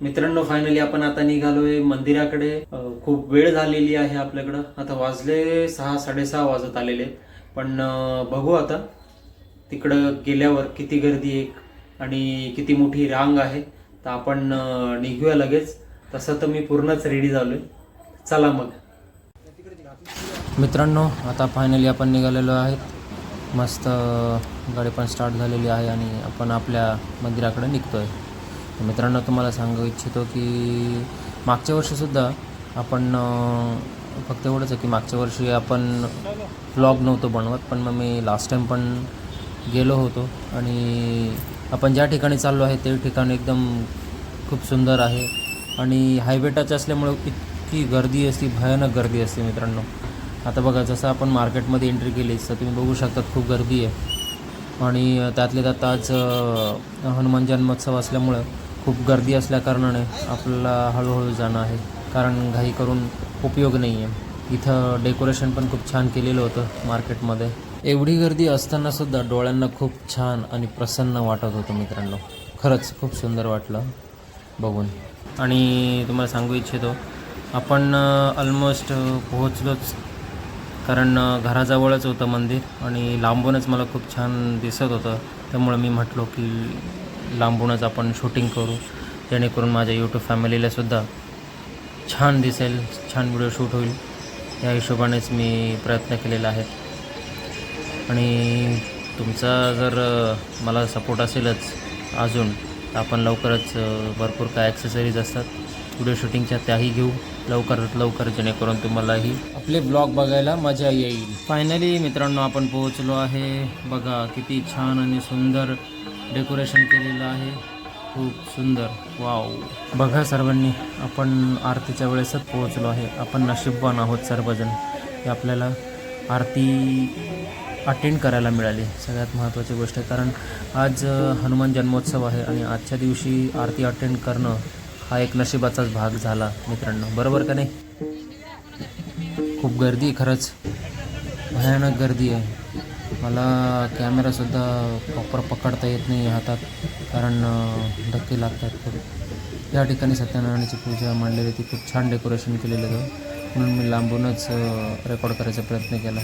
मित्रांनो, फायनली आपण आता निघालोय मंदिराकडे. खूप वेळ झालेली आहे आपल्याकडं. आता वाजले 6-6:30 वाजत आलेले. पण बघू आता तिकडं गेल्यावर किती गर्दी आहे आणि किती मोठी रांग आहे. तर आपण निघूया लगेच. तसं तर मी पूर्णच रेडी झालोय. चला मग. मित्रांनो, आता फायनली आपण निघालेलो आहेत. मस्त गाडी पण स्टार्ट झालेली आहे आणि आपण आपल्या मंदिराकडे निघतोय. मित्रांनो, तुम्हाला सांगू इच्छितो की मागच्या वर्षीसुद्धा आपण फक्त एवढंच आहे की मागच्या वर्षी आपण व्लॉग नव्हतो बनवत, पण मग मी लास्ट टाईम पण गेलो होतो आणि आपण ज्या ठिकाणी चाललो आहे ते ठिकाण एकदम खूप सुंदर आहे आणि हायवे टच असल्यामुळे इतकी गर्दी असते, भयानक गर्दी असते मित्रांनो. आता बघा, जसं आपण मार्केटमध्ये एंट्री केली तर तुम्ही बघू शकता खूप गर्दी आहे आणि त्यातले त्यात आज हनुमान जन्मोत्सव असल्यामुळं खूप गर्दी असल्याकारणाने आपल्याला हळूहळू जाणं आहे, कारण घाई करून उपयोग नाही आहे. इथं डेकोरेशन पण खूप छान केलेलं होतं मार्केटमध्ये. एवढी गर्दी असतानासुद्धा डोळ्यांना खूप छान आणि प्रसन्न वाटत होतं मित्रांनो. खरंच खूप सुंदर वाटलं बघून. आणि तुम्हाला सांगू इच्छितो, आपण ऑलमोस्ट पोहोचलोच, कारण घराजवळच होतं मंदिर आणि लांबूनच मला खूप छान दिसत होतं. त्यामुळं मी म्हटलो की लांबूनच आपण शूटिंग करू, जेणेकरून माझ्या यूट्यूब फॅमिलीलासुद्धा छान दिसेल, छान व्हिडिओ शूट होईल. या हिशोबानेच मी प्रयत्न केलेला आहे आणि तुमचा जर मला सपोर्ट असेलच अजून, तर आपण लवकरच भरपूर काय ॲक्सेसरीज असतात व्हिडिओ शूटिंगच्या, त्याही घेऊ लवकरात लवकर, जेणेकरून तुम्हालाही आपले ब्लॉग बघायला मजा येईल. फायनली मित्रांनो, आपण पोहोचलो आहे. बघा किती छान आणि सुंदर डेकोरेशन केलेलं आहे, खूप सुंदर. वाव. बघा सर्वांनी, आपण आरतीच्या वेळेसच पोहोचलो आहे. आपण नशीबवान आहोत सर्वजण की आपल्याला आरती अटेंड करायला मिळाली. सगळ्यात महत्त्वाची गोष्ट आहे, कारण आज हनुमान जन्मोत्सव आहे आणि आजच्या दिवशी आरती अटेंड करणं हा एक नशिबाचाच भाग झाला मित्रांनो, बरोबर का नाही? खूप गर्दी, खरंच भयानक गर्दी आहे. मला कॅमेरासुद्धा प्रॉपर पकडता येत नाही हातात, कारण धक्के लागतात खूप. या ठिकाणी सत्यनारायणाची पूजा मांडलेली, ती खूप छान डेकोरेशन केलेलं होतं, म्हणून मी लांबूनच रेकॉर्ड करायचा प्रयत्न केला.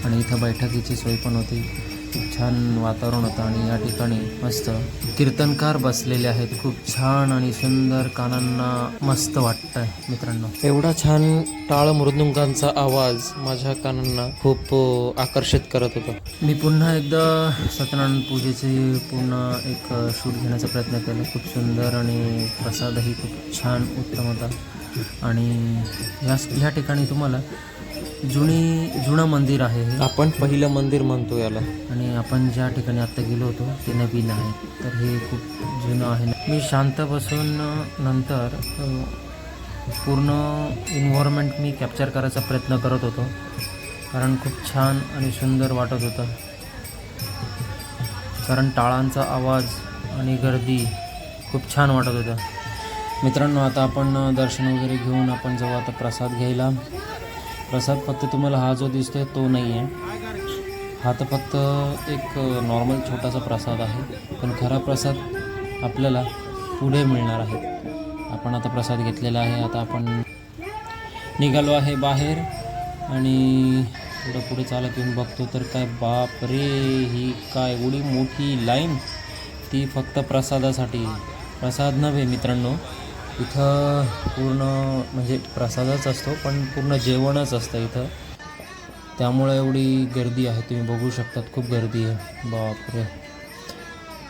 आणि इथं बैठकीची सोय पण होती, खूप छान वातावरण होतं आणि या ठिकाणी मस्त कीर्तनकार बसलेले आहेत. खूप छान आणि सुंदर, कानांना मस्त वाटतं आहे मित्रांनो. एवढा छान टाळ मृदुंगांचा आवाज माझ्या कानांना खूप आकर्षित करत होता. मी पुन्हा एकदा सत्यनारायण पूजेचे एक शूट घेण्याचा प्रयत्न केला. खूप सुंदर आणि प्रसादही खूप छान उत्तम होता. आणि ह्या ठिकाणी तुम्हाला जुनं मंदिर आहे हे. आपण पहिलं मंदिर म्हणतो याला. आणि आपण ज्या ठिकाणी आत्ता गेलो होतो ते नवीन आहे, तर हे खूप जुनं आहे. मी शांत बसून नंतर पूर्ण एन्व्हायरमेंट मी कॅप्चर करायचा प्रयत्न करत होतो, कारण खूप छान आणि सुंदर वाटत होतं. कारण टाळांचा आवाज आणि गर्दी खूप छान वाटत होतं मित्रांनो. आता आपण दर्शन वगैरे घेऊन आपण जाऊ आता प्रसाद घ्यायला. प्रसाद फक्त तुम्हाला हा जो दिसतोय तो नाही आहे, हा तर फक्त एक नॉर्मल छोटासा प्रसाद आहे, पण खरा प्रसाद आपल्याला पुढे मिळणार आहे. आपण आता प्रसाद घेतलेला आहे. आता आपण निघालो आहे बाहेर आणि पुढे चालत येऊन बघतो तर काय, बाप रे, ही काय एवढी मोठी लाईन, ती फक्त प्रसादासाठी. प्रसाद नव्हे मित्रांनो, इथं पूर्ण म्हणजे प्रसादच असतो, पण पूर्ण जेवणच असतं इथं, त्यामुळे एवढी गर्दी आहे. तुम्ही बघू शकतात, खूप गर्दी आहे. बापरे,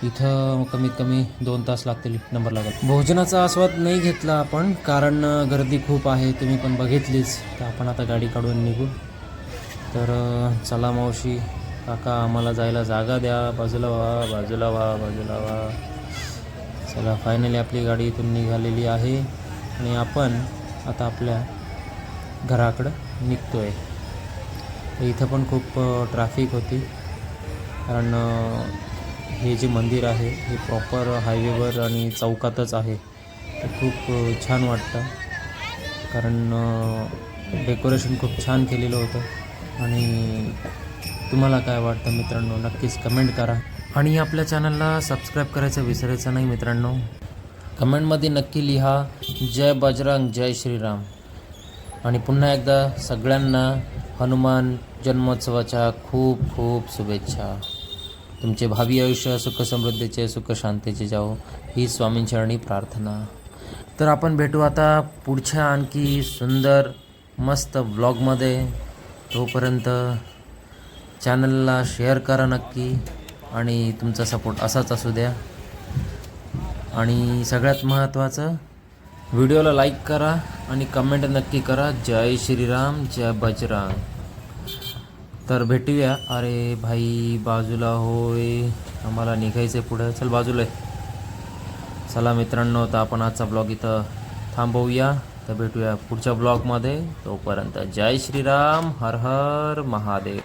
इथं कमीत कमी 2 तास लागतील नंबर लागत. भोजनाचा आस्वाद नाही घेतला आपण, कारण गर्दी खूप आहे, तुम्ही पण बघितलीच. तर आपण आता गाडी काढून निघू. तर चला मावशी, काका, आम्हाला जायला जागा द्या, बाजूला व्हा, बाजूला व्हा, बाजूला व्हा. चला, फायनली आपली गाडी इथून निघालेली आहे आणि आपण आता आपल्या घराकडं निघतो आहे. इथं पण खूप ट्रॅफिक होती, कारण हे जे मंदिर आहे हे प्रॉपर हायवेवर आणि चौकातच आहे. ते खूप छान वाटतं, कारण डेकोरेशन खूप छान केलेलं होतं. आणि तुम्हाला काय वाटतं मित्रांनो, नक्कीच कमेंट करा आणि आपल्या चॅनलला सबस्क्राईब करायचं विसरायचं नाही मित्रांनो. कमेंटमध्ये नक्की लिहा जय बजरंग जय श्रीराम. आणि पुन्हा एकदा सगळ्यांना हनुमान जन्मोत्सवाच्या खूप खूप शुभेच्छा. तुमचे भावी आयुष्य सुख समृद्धीचे सुख शांतीचे जाओ ही स्वामींचरणी प्रार्थना. तर आपण भेटू आता पुढच्या आणखी सुंदर मस्त व्लॉगमध्ये. तोपर्यंत चॅनलला शेअर करा नक्की आणि तुमचा सपोर्ट असाच असू द्या. आणि सगळ्यात महत्त्वाचं व्हिडिओला लाईक करा आणि कमेंट नक्की करा जय श्रीराम जय बजरंग. तर भेटूया. अरे भाई बाजूला होय, आम्हाला निघायचं आहे पुढं. चल बाजूला आहे. चला मित्रांनो, तर आपण आजचा ब्लॉग इथं थांबवूया. तर भेटूया पुढच्या ब्लॉगमध्ये. तोपर्यंत जय श्रीराम हर हर महादेव.